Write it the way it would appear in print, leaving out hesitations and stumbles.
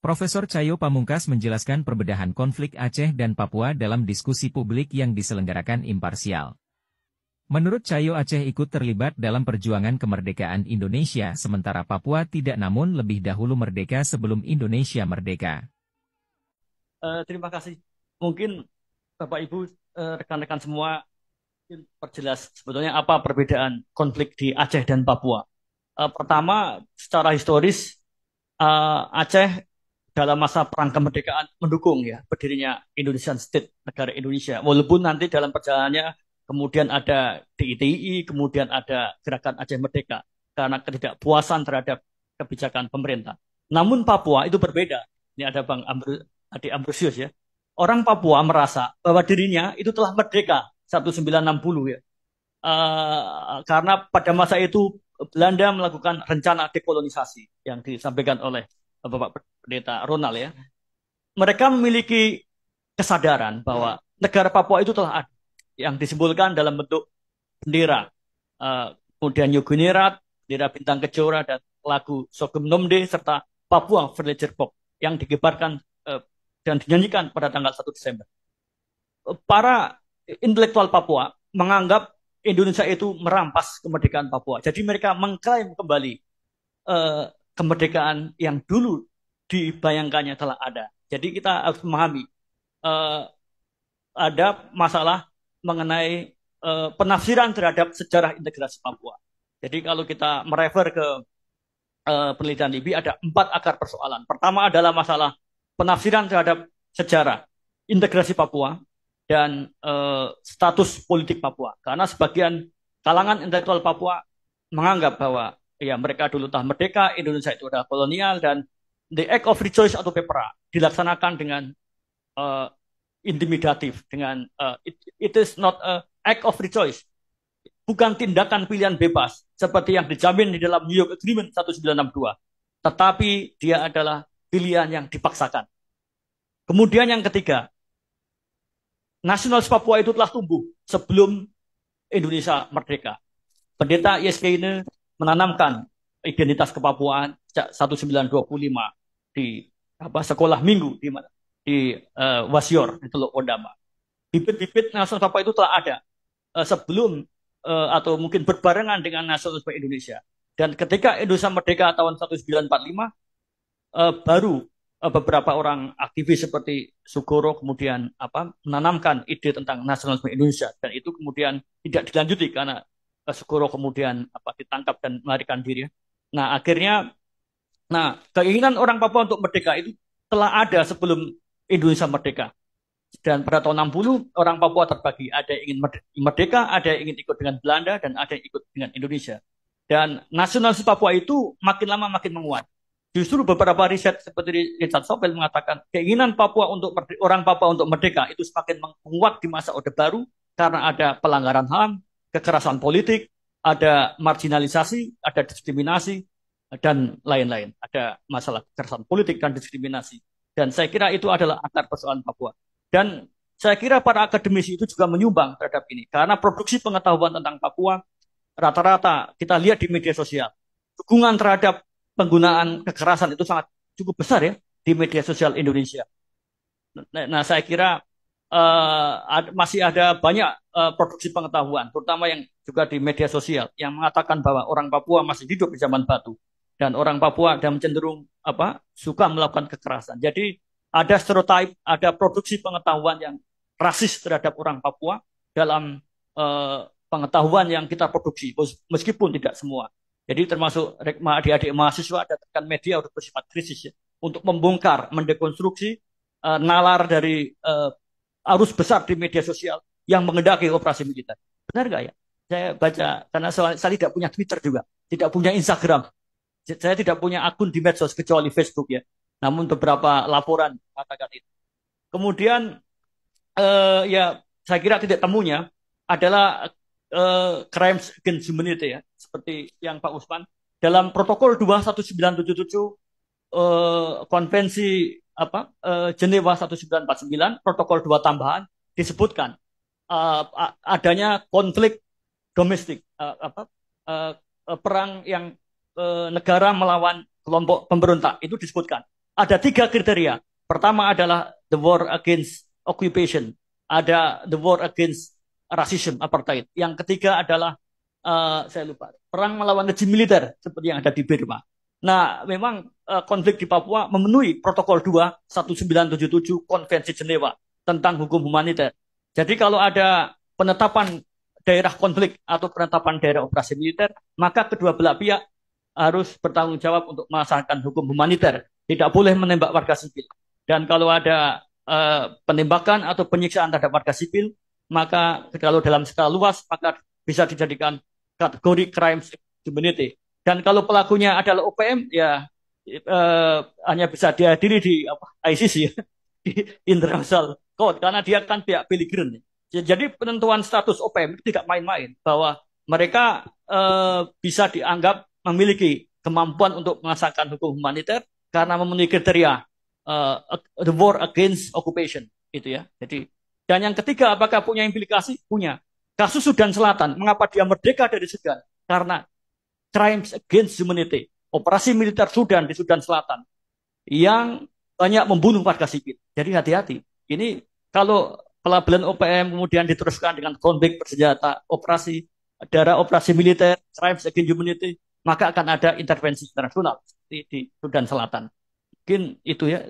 Profesor Cayo Pamungkas menjelaskan perbedahan konflik Aceh dan Papua dalam diskusi publik yang diselenggarakan imparsial. Menurut Cayo, Aceh ikut terlibat dalam perjuangan kemerdekaan Indonesia, sementara Papua tidak, namun lebih dahulu merdeka sebelum Indonesia merdeka. Terima kasih. Mungkin Bapak Ibu, rekan-rekan semua, mungkin perjelas sebetulnya apa perbedaan konflik di Aceh dan Papua. Pertama, secara historis, Aceh dalam masa perang kemerdekaan mendukung ya berdirinya Indonesian State, negara Indonesia. Walaupun nanti dalam perjalanannya kemudian ada DITI, kemudian ada Gerakan Aceh Merdeka karena ketidakpuasan terhadap kebijakan pemerintah. Namun Papua itu berbeda. Ini ada Adi Ambrosius ya. Orang Papua merasa bahwa dirinya itu telah merdeka 1960 ya. Karena pada masa itu Belanda melakukan rencana dekolonisasi yang disampaikan oleh Bapak Pendeta Ronald ya. Mereka memiliki kesadaran bahwa negara Papua itu telah ada yang disimbolkan dalam bentuk bendera, kemudian Yogyakarta, bendera bintang kejora dan lagu Sogem Nomde serta Papua Villager Pop yang dikibarkan dan dinyanyikan pada tanggal 1 Desember. Para intelektual Papua menganggap Indonesia itu merampas kemerdekaan Papua. Jadi mereka mengklaim kembali kemerdekaan yang dulu dibayangkannya telah ada. Jadi kita harus memahami ada masalah mengenai penafsiran terhadap sejarah integrasi Papua. Jadi kalau kita merefer ke penelitian LIBI ada 4 akar persoalan. Pertama adalah masalah penafsiran terhadap sejarah integrasi Papua dan status politik Papua. Karena sebagian kalangan intelektual Papua menganggap bahwa ya mereka dulu telah merdeka, Indonesia itu adalah kolonial, dan the act of rejoice atau pepera dilaksanakan dengan intimidatif, dengan it is not a act of rejoice, bukan tindakan pilihan bebas seperti yang dijamin di dalam New York Agreement 1962, tetapi dia adalah pilihan yang dipaksakan. Kemudian yang ketiga, nasionalis Papua itu telah tumbuh sebelum Indonesia merdeka. Pendeta Yeskiene menanamkan identitas kepapuaan sejak 1925 di sekolah minggu di Wasior di Teluk Ondama. Bibit-bibit nasionalis Papua itu telah ada sebelum atau mungkin berbarengan dengan nasionalisme Indonesia. Dan ketika Indonesia merdeka tahun 1945, baru beberapa orang aktivis seperti Sugoro kemudian menanamkan ide tentang nasionalisme Indonesia, dan itu kemudian tidak dilanjuti karena Sugoro kemudian ditangkap dan melarikan diri. Nah akhirnya, keinginan orang Papua untuk merdeka itu telah ada sebelum Indonesia merdeka. Dan pada tahun 60 orang Papua terbagi, ada yang ingin merdeka, ada yang ingin ikut dengan Belanda, dan ada yang ikut dengan Indonesia. Dan nasionalis Papua itu makin lama makin menguat. Justru beberapa riset seperti Richard Sobel mengatakan keinginan orang Papua untuk merdeka itu semakin menguat di masa Orde Baru karena ada pelanggaran HAM, kekerasan politik, ada marginalisasi, ada diskriminasi, dan lain-lain. Ada masalah kekerasan politik dan diskriminasi. Dan saya kira itu adalah akar persoalan Papua. Dan saya kira para akademisi itu juga menyumbang terhadap ini. Karena produksi pengetahuan tentang Papua rata-rata kita lihat di media sosial. Dukungan terhadap penggunaan kekerasan itu sangat cukup besar ya di media sosial Indonesia. Nah saya kira masih ada banyak produksi pengetahuan, terutama yang juga di media sosial, yang mengatakan bahwa orang Papua masih hidup di zaman batu dan orang Papua dan cenderung suka melakukan kekerasan. Jadi ada stereotip, ada produksi pengetahuan yang rasis terhadap orang Papua dalam pengetahuan yang kita produksi, meskipun tidak semua. Jadi termasuk adik-adik mahasiswa ada tekan media untuk bersifat krisis ya, untuk membongkar, mendekonstruksi nalar dari arus besar di media sosial yang mengendaki operasi militer. Benar nggak ya? Saya baca, karena saya tidak punya Twitter juga, tidak punya Instagram, saya tidak punya akun di medsos kecuali Facebook ya. Namun beberapa laporan katakan itu. Kemudian ya saya kira titik temunya adalah crimes against humanity ya, seperti yang Pak Usman dalam protokol 21977 konvensi Jenewa 1949 protokol 2 tambahan disebutkan adanya konflik domestik, perang yang negara melawan kelompok pemberontak itu disebutkan. ada 3 kriteria. Pertama adalah the war against occupation, ada the war against racism, apartheid. Yang ketiga adalah saya lupa, perang melawan rejim militer seperti yang ada di Burma. Nah, memang konflik di Papua memenuhi protokol 2 1977 Konvensi Jenewa tentang hukum humaniter. Jadi kalau ada penetapan daerah konflik atau penetapan daerah operasi militer, maka kedua belah pihak harus bertanggung jawab untuk melaksanakan hukum humaniter. Tidak boleh menembak warga sipil. Dan kalau ada penembakan atau penyiksaan terhadap warga sipil, maka kalau dalam skala luas, maka bisa dijadikan kategori crimes against humanity. Dan kalau pelakunya adalah OPM, ya hanya bisa dihadiri di ICC, ya, di International Court, karena dia kan pihak belligerent. Jadi penentuan status OPM itu tidak main-main, bahwa mereka bisa dianggap memiliki kemampuan untuk melaksanakan hukum humaniter karena memenuhi kriteria the war against occupation, itu ya. Jadi, dan yang ketiga, apakah punya implikasi? Punya. Kasus Sudan Selatan, mengapa dia merdeka dari Sudan? Karena crimes against humanity, operasi militer Sudan di Sudan Selatan yang banyak membunuh warga sipil. Jadi hati-hati. Ini kalau pelabelan OPM kemudian diteruskan dengan konflik bersenjata, operasi daerah operasi militer, crimes against humanity, maka akan ada intervensi internasional di Sudan Selatan. Mungkin itu ya.